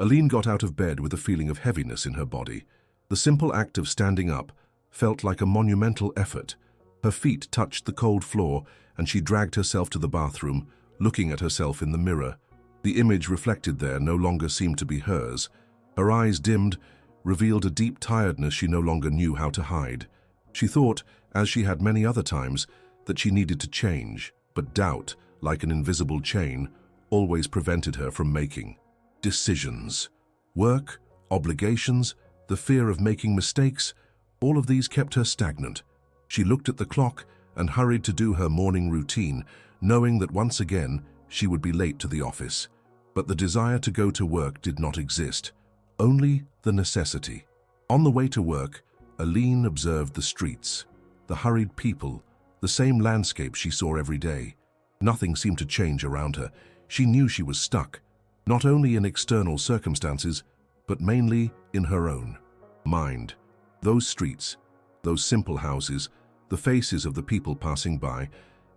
Aline got out of bed with a feeling of heaviness in her body. The simple act of standing up felt like a monumental effort. Her feet touched the cold floor, and she dragged herself to the bathroom, looking at herself in the mirror. The image reflected there no longer seemed to be hers. Her eyes dimmed, revealed a deep tiredness she no longer knew how to hide. She thought, as she had many other times, that she needed to change, but doubt, like an invisible chain, always prevented her from making decisions. Work, obligations, the fear of making mistakes, all of these kept her stagnant. She looked at the clock and hurried to do her morning routine, knowing that once again she would be late to the office. But the desire to go to work did not exist, only the necessity. On the way to work, Aline observed the streets, the hurried people, the same landscape she saw every day. Nothing seemed to change around her. She knew she was stuck, not only in external circumstances, but mainly in her own mind. Those streets, those simple houses, the faces of the people passing by,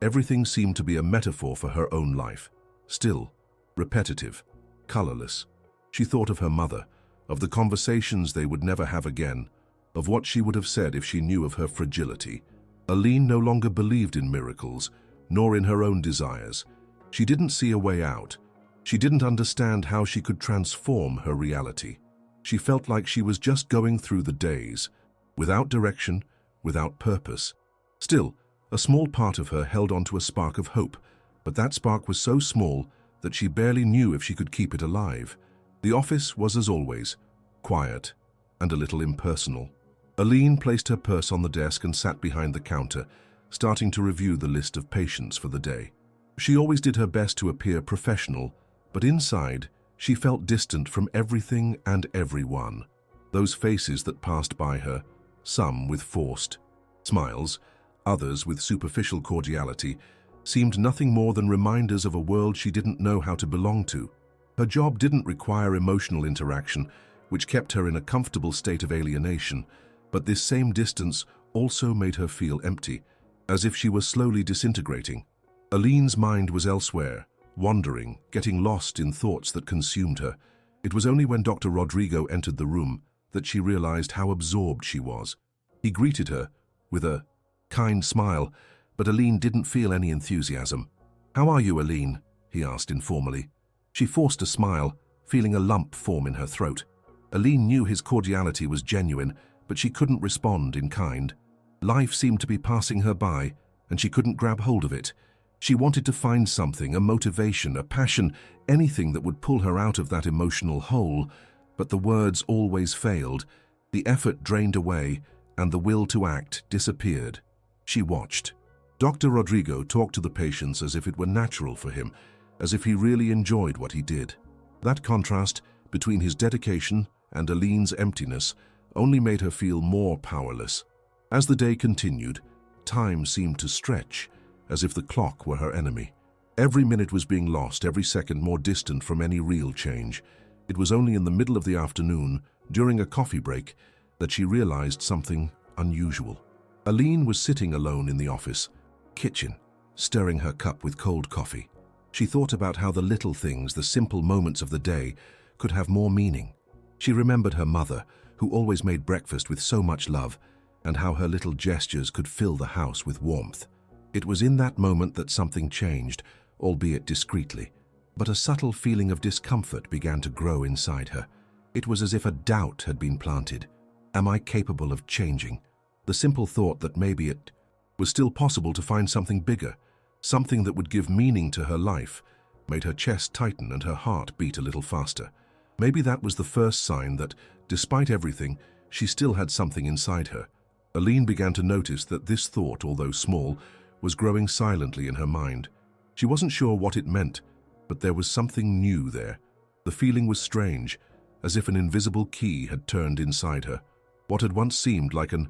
everything seemed to be a metaphor for her own life. Still, repetitive, colorless. She thought of her mother, of the conversations they would never have again, of what she would have said if she knew of her fragility. Aline no longer believed in miracles, nor in her own desires. She didn't see a way out. She didn't understand how she could transform her reality. She felt like she was just going through the days, without direction, without purpose. Still, a small part of her held on to a spark of hope, but that spark was so small that she barely knew if she could keep it alive. The office was, as always, quiet and a little impersonal. Aline placed her purse on the desk and sat behind the counter, starting to review the list of patients for the day. She always did her best to appear professional, but inside, she felt distant from everything and everyone. Those faces that passed by her, some with forced smiles, others with superficial cordiality, seemed nothing more than reminders of a world she didn't know how to belong to. Her job didn't require emotional interaction, which kept her in a comfortable state of alienation, but this same distance also made her feel empty, as if she were slowly disintegrating. Aline's mind was elsewhere, wandering, getting lost in thoughts that consumed her. It was only when Dr. Rodrigo entered the room that she realized how absorbed she was. He greeted her with a kind smile, but Aline didn't feel any enthusiasm. "How are you, Aline?" he asked informally. She forced a smile, feeling a lump form in her throat. Aline knew his cordiality was genuine, but she couldn't respond in kind. Life seemed to be passing her by, and she couldn't grab hold of it. She wanted to find something, a motivation, a passion, anything that would pull her out of that emotional hole, but the words always failed. The effort drained away, and the will to act disappeared. She watched. Dr. Rodrigo talked to the patients as if it were natural for him, as if he really enjoyed what he did. That contrast between his dedication and Aline's emptiness only made her feel more powerless. As the day continued, time seemed to stretch, as if the clock were her enemy. Every minute was being lost, every second more distant from any real change. It was only in the middle of the afternoon, during a coffee break, that she realized something unusual. Aline was sitting alone in the office kitchen, stirring her cup with cold coffee. She thought about how the little things, the simple moments of the day, could have more meaning. She remembered her mother, who always made breakfast with so much love, and how her little gestures could fill the house with warmth. It was in that moment that something changed, albeit discreetly, but a subtle feeling of discomfort began to grow inside her. It was as if a doubt had been planted. Am I capable of changing? The simple thought that maybe it was still possible to find something bigger, something that would give meaning to her life, made her chest tighten and her heart beat a little faster. Maybe that was the first sign that, despite everything, she still had something inside her. Aline began to notice that this thought, although small, was growing silently in her mind. She wasn't sure what it meant, but there was something new there. The feeling was strange, as if an invisible key had turned inside her. What had once seemed like an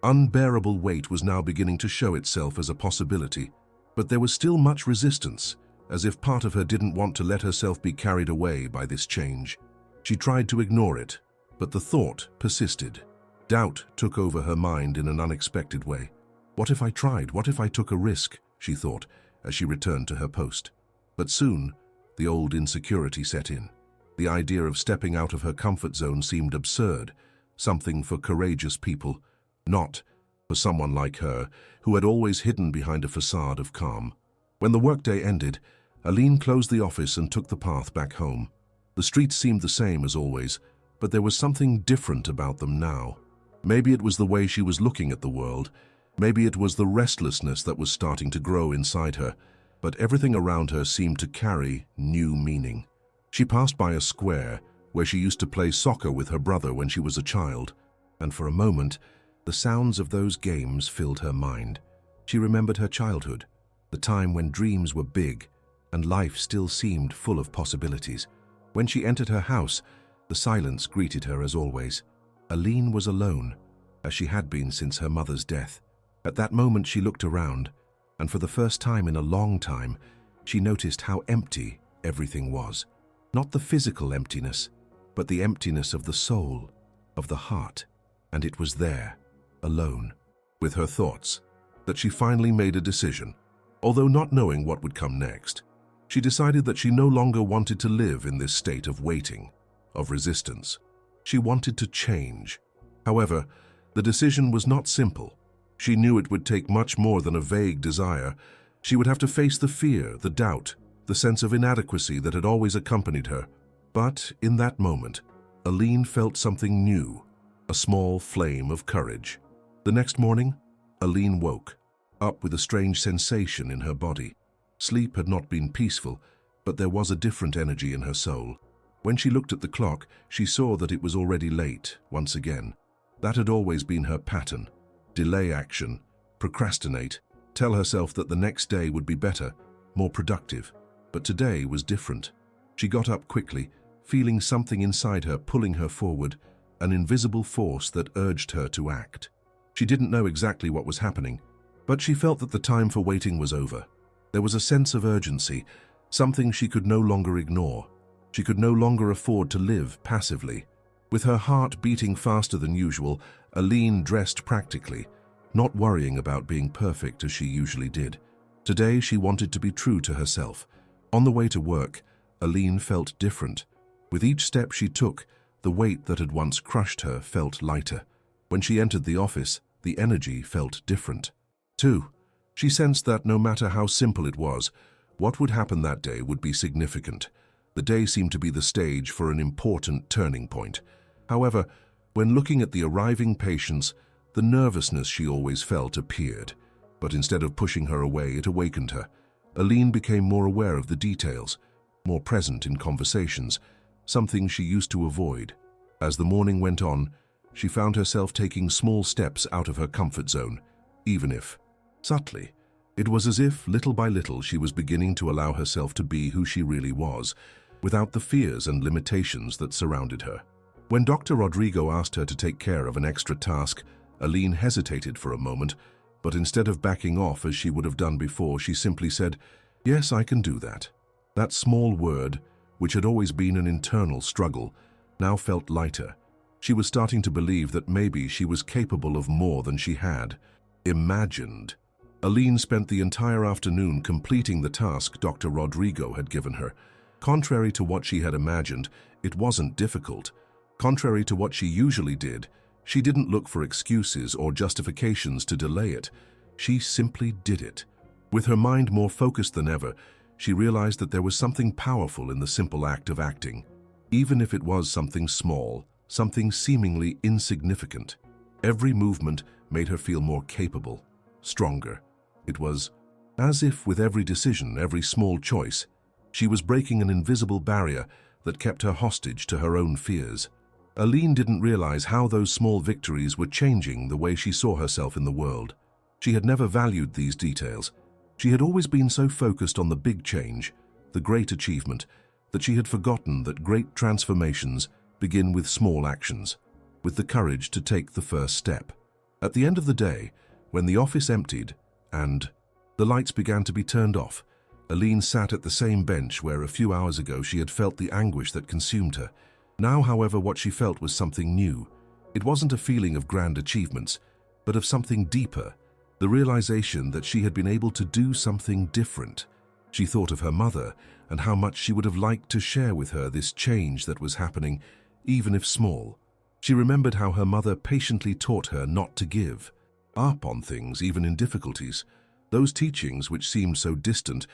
unbearable weight was now beginning to show itself as a possibility. But there was still much resistance, as if part of her didn't want to let herself be carried away by this change. She tried to ignore it, but the thought persisted. Doubt took over her mind in an unexpected way. What if I tried? What if I took a risk? She thought, as she returned to her post. But soon, the old insecurity set in. The idea of stepping out of her comfort zone seemed absurd, something for courageous people, not for someone like her, who had always hidden behind a facade of calm. When the workday ended, Aline closed the office and took the path back home. The streets seemed the same as always, but there was something different about them now. Maybe it was the way she was looking at the world. Maybe it was the restlessness that was starting to grow inside her, but everything around her seemed to carry new meaning. She passed by a square where she used to play soccer with her brother when she was a child, and for a moment, the sounds of those games filled her mind. She remembered her childhood, the time when dreams were big and life still seemed full of possibilities. When she entered her house, the silence greeted her as always. Aline was alone, as she had been since her mother's death. At that moment she looked around, and for the first time in a long time, she noticed how empty everything was. Not the physical emptiness, but the emptiness of the soul, of the heart. And it was there, alone, with her thoughts, that she finally made a decision. Although not knowing what would come next, she decided that she no longer wanted to live in this state of waiting, of resistance. She wanted to change. However, the decision was not simple. She knew it would take much more than a vague desire. She would have to face the fear, the doubt, the sense of inadequacy that had always accompanied her. But in that moment, Aline felt something new, a small flame of courage. The next morning, Aline woke up with a strange sensation in her body. Sleep had not been peaceful, but there was a different energy in her soul. When she looked at the clock, she saw that it was already late, once again. That had always been her pattern. Delay action, procrastinate, tell herself that the next day would be better, more productive. But today was different. She got up quickly, feeling something inside her pulling her forward, an invisible force that urged her to act. She didn't know exactly what was happening, but she felt that the time for waiting was over. There was a sense of urgency, something she could no longer ignore. She could no longer afford to live passively. With her heart beating faster than usual, Aline dressed practically, not worrying about being perfect as she usually did. Today she wanted to be true to herself. On the way to work, Aline felt different. With each step she took, the weight that had once crushed her felt lighter. When she entered the office, the energy felt different. Too, she sensed that no matter how simple it was, what would happen that day would be significant. The day seemed to be the stage for an important turning point. However, when looking at the arriving patients, the nervousness she always felt appeared. But instead of pushing her away, it awakened her. Aline became more aware of the details, more present in conversations, something she used to avoid. As the morning went on, she found herself taking small steps out of her comfort zone, even if subtly. It was as if, little by little, she was beginning to allow herself to be who she really was, without the fears and limitations that surrounded her. When Dr. Rodrigo asked her to take care of an extra task, Aline hesitated for a moment, but instead of backing off as she would have done before, she simply said, "Yes, I can do that." That small word, which had always been an internal struggle, now felt lighter. She was starting to believe that maybe she was capable of more than she had imagined. Aline spent the entire afternoon completing the task Dr. Rodrigo had given her. Contrary to what she had imagined, it wasn't difficult. Contrary to what she usually did, she didn't look for excuses or justifications to delay it. She simply did it. With her mind more focused than ever, she realized that there was something powerful in the simple act of acting. Even if it was something small, something seemingly insignificant, every movement made her feel more capable, stronger. It was as if with every decision, every small choice, she was breaking an invisible barrier that kept her hostage to her own fears. Aline didn't realize how those small victories were changing the way she saw herself in the world. She had never valued these details. She had always been so focused on the big change, the great achievement, that she had forgotten that great transformations begin with small actions, with the courage to take the first step. At the end of the day, when the office emptied and the lights began to be turned off, Aline sat at the same bench where a few hours ago she had felt the anguish that consumed her. Now, however, what she felt was something new. It wasn't a feeling of grand achievements, but of something deeper, the realization that she had been able to do something different. She thought of her mother and how much she would have liked to share with her this change that was happening, even if small. She remembered how her mother patiently taught her not to give up on things, even in difficulties. Those teachings, which seemed so distant,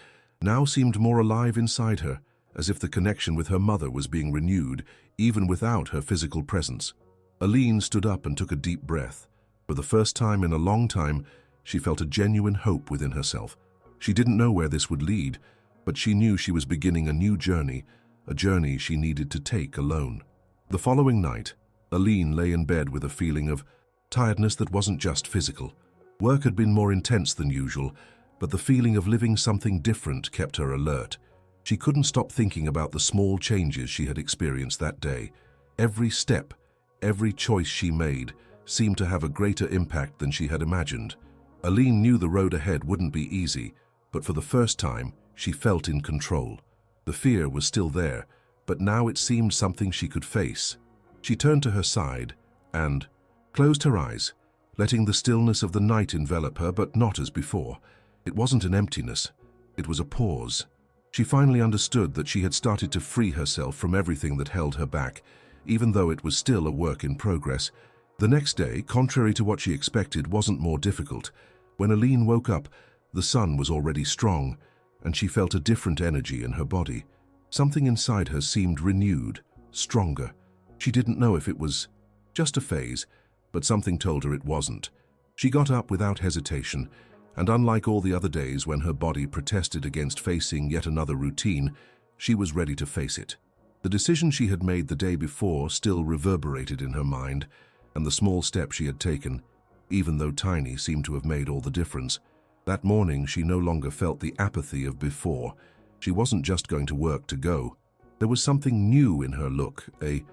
now seemed more alive inside her, as if the connection with her mother was being renewed, even without her physical presence. Aline stood up and took a deep breath. For the first time in a long time, she felt a genuine hope within herself. She didn't know where this would lead, but she knew she was beginning a new journey, a journey she needed to take alone. The following night, Aline lay in bed with a feeling of tiredness that wasn't just physical. Work had been more intense than usual, but the feeling of living something different kept her alert. She couldn't stop thinking about the small changes she had experienced that day. Every step, every choice she made seemed to have a greater impact than she had imagined. Aline knew the road ahead wouldn't be easy, but for the first time, she felt in control. The fear was still there, but now it seemed something she could face. She turned to her side and closed her eyes, letting the stillness of the night envelop her, but not as before. It wasn't an emptiness, it was a pause. She finally understood that she had started to free herself from everything that held her back, even though it was still a work in progress. The next day, contrary to what she expected, wasn't more difficult. When Aline woke up, the sun was already strong, and she felt a different energy in her body. Something inside her seemed renewed, stronger. She didn't know if it was just a phase, but something told her it wasn't. She got up without hesitation, and unlike all the other days when her body protested against facing yet another routine, she was ready to face it. The decision she had made the day before still reverberated in her mind, and the small step she had taken, even though tiny, seemed to have made all the difference. That morning, she no longer felt the apathy of before. She wasn't just going to work to go. There was something new in her look, a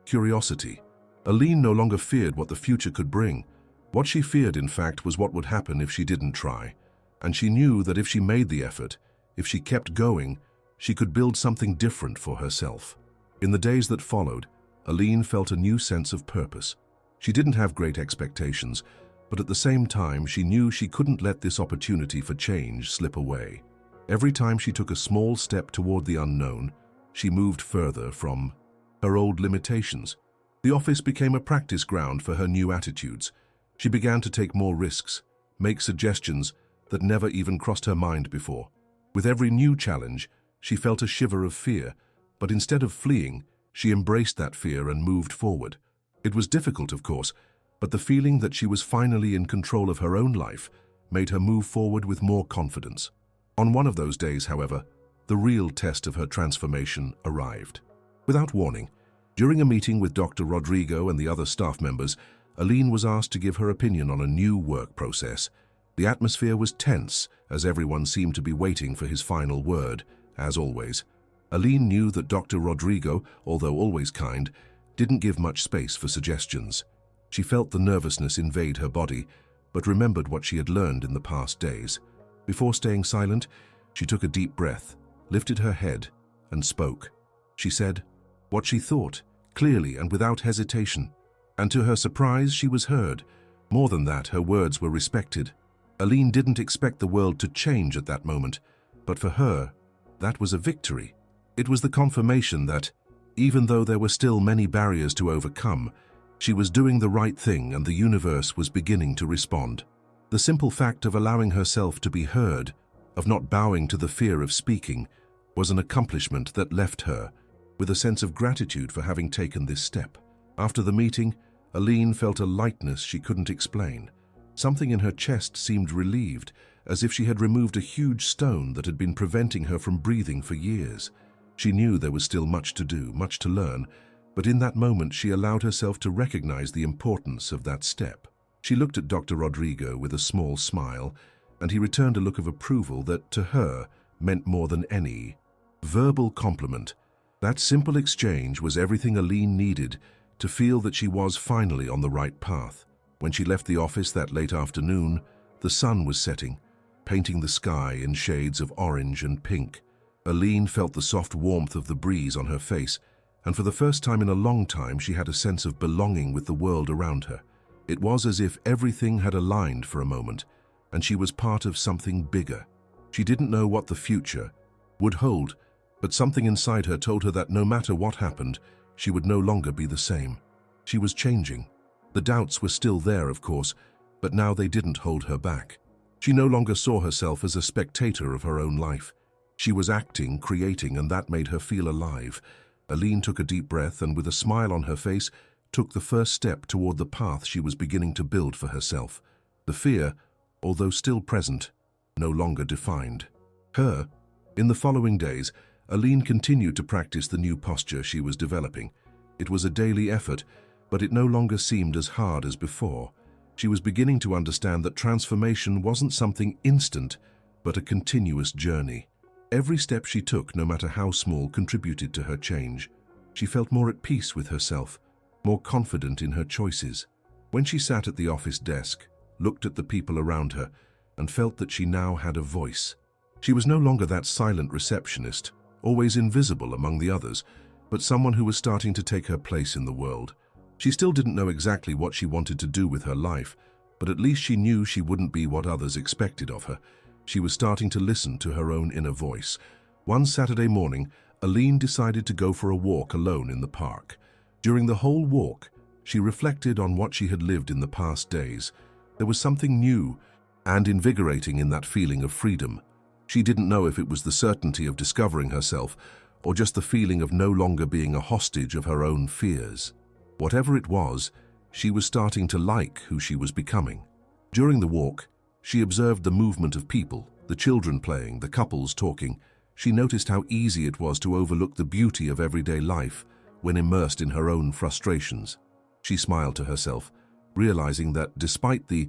curiosity. Aline no longer feared what the future could bring. What she feared, in fact, was what would happen if she didn't try. And she knew that if she made the effort, if she kept going, she could build something different for herself. In the days that followed, Aline felt a new sense of purpose. She didn't have great expectations, but at the same time, she knew she couldn't let this opportunity for change slip away. Every time she took a small step toward the unknown, she moved further from her old limitations. The office became a practice ground for her new attitudes. She began to take more risks, make suggestions that never even crossed her mind before. With every new challenge, she felt a shiver of fear, but instead of fleeing, she embraced that fear and moved forward. It was difficult, of course, but the feeling that she was finally in control of her own life made her move forward with more confidence. On one of those days, however, the real test of her transformation arrived. Without warning, during a meeting with Dr. Rodrigo and the other staff members, Aline was asked to give her opinion on a new work process. The atmosphere was tense, as everyone seemed to be waiting for his final word, as always. Aline knew that Dr. Rodrigo, although always kind, didn't give much space for suggestions. She felt the nervousness invade her body, but remembered what she had learned in the past days. Before staying silent, she took a deep breath, lifted her head, and spoke. She said what she thought, clearly and without hesitation. And to her surprise, she was heard. More than that, her words were respected. Aline didn't expect the world to change at that moment, but for her, that was a victory. It was the confirmation that, even though there were still many barriers to overcome, she was doing the right thing and the universe was beginning to respond. The simple fact of allowing herself to be heard, of not bowing to the fear of speaking, was an accomplishment that left her with a sense of gratitude for having taken this step. After the meeting, Aline felt a lightness she couldn't explain. Something in her chest seemed relieved, as if she had removed a huge stone that had been preventing her from breathing for years. She knew there was still much to do, much to learn, but in that moment she allowed herself to recognize the importance of that step. She looked at Dr. Rodrigo with a small smile, and he returned a look of approval that, to her, meant more than any verbal compliment. That simple exchange was everything Aline needed to feel that she was finally on the right path. When she left the office that late afternoon, the sun was setting, painting the sky in shades of orange and pink. Aline felt the soft warmth of the breeze on her face, and for the first time in a long time she had a sense of belonging with the world around her. It was as if everything had aligned for a moment, and she was part of something bigger. She didn't know what the future would hold, But something inside her told her that no matter what happened, she would no longer be the same. She was changing. The doubts were still there, of course, but now they didn't hold her back. She no longer saw herself as a spectator of her own life. She was acting, creating, and that made her feel alive. Aline took a deep breath and, with a smile on her face, took the first step toward the path she was beginning to build for herself. The fear, although still present, no longer defined her. In the following days, Aline continued to practice the new posture she was developing. It was a daily effort, but it no longer seemed as hard as before. She was beginning to understand that transformation wasn't something instant, but a continuous journey. Every step she took, no matter how small, contributed to her change. She felt more at peace with herself, more confident in her choices. When she sat at the office desk, looked at the people around her, and felt that she now had a voice. She was no longer that silent receptionist, always invisible among the others, but someone who was starting to take her place in the world. She still didn't know exactly what she wanted to do with her life, but at least she knew she wouldn't be what others expected of her. She was starting to listen to her own inner voice. One Saturday morning, Aline decided to go for a walk alone in the park. During the whole walk, she reflected on what she had lived in the past days. There was something new and invigorating in that feeling of freedom. She didn't know if it was the certainty of discovering herself or just the feeling of no longer being a hostage of her own fears. Whatever it was, she was starting to like who she was becoming. During the walk, she observed the movement of people, the children playing, the couples talking. She noticed how easy it was to overlook the beauty of everyday life when immersed in her own frustrations. She smiled to herself, realizing that despite the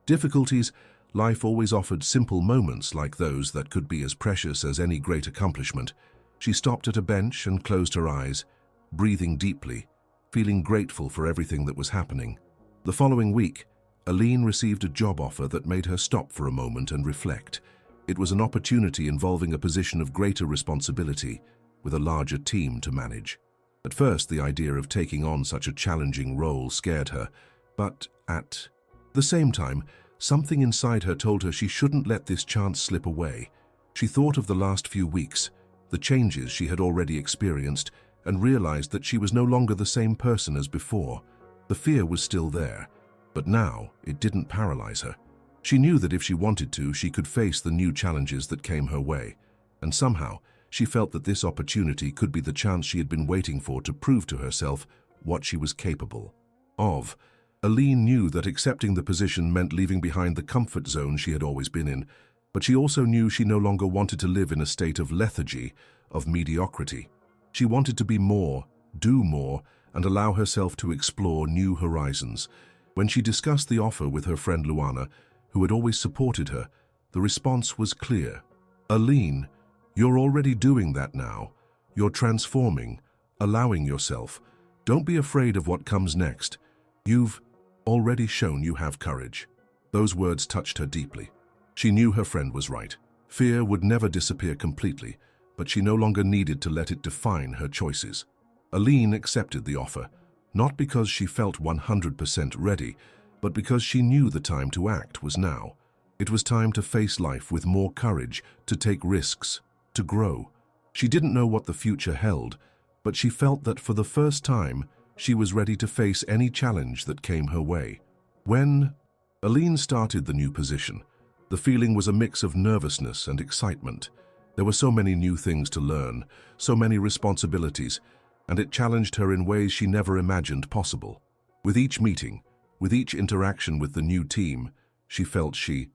difficulties, life always offered simple moments like those that could be as precious as any great accomplishment. She stopped at a bench and closed her eyes, breathing deeply, feeling grateful for everything that was happening. The following week, Aline received a job offer that made her stop for a moment and reflect. It was an opportunity involving a position of greater responsibility, with a larger team to manage. At first, the idea of taking on such a challenging role scared her, but at the same time, something inside her told her she shouldn't let this chance slip away. She thought of the last few weeks, the changes she had already experienced, and realized that she was no longer the same person as before. The fear was still there, but now it didn't paralyze her. She knew that if she wanted to, she could face the new challenges that came her way, and somehow she felt that this opportunity could be the chance she had been waiting for to prove to herself what she was capable of. Aline knew that accepting the position meant leaving behind the comfort zone she had always been in, but she also knew she no longer wanted to live in a state of lethargy, of mediocrity. She wanted to be more, do more, and allow herself to explore new horizons. When she discussed the offer with her friend Luana, who had always supported her, the response was clear. "Aline, you're already doing that now. You're transforming, allowing yourself. Don't be afraid of what comes next. You've already shown you have courage." Those words touched her deeply. She knew her friend was right. Fear would never disappear completely, but she no longer needed to let it define her choices. Aline accepted the offer, not because she felt 100% ready, but because she knew the time to act was now. It was time to face life with more courage, to take risks, to grow. She didn't know what the future held, but she felt that for the first time, she was ready to face any challenge that came her way. When Aline started the new position, the feeling was a mix of nervousness and excitement. There were so many new things to learn, so many responsibilities, and it challenged her in ways she never imagined possible. With each meeting, with each interaction with the new team, she felt she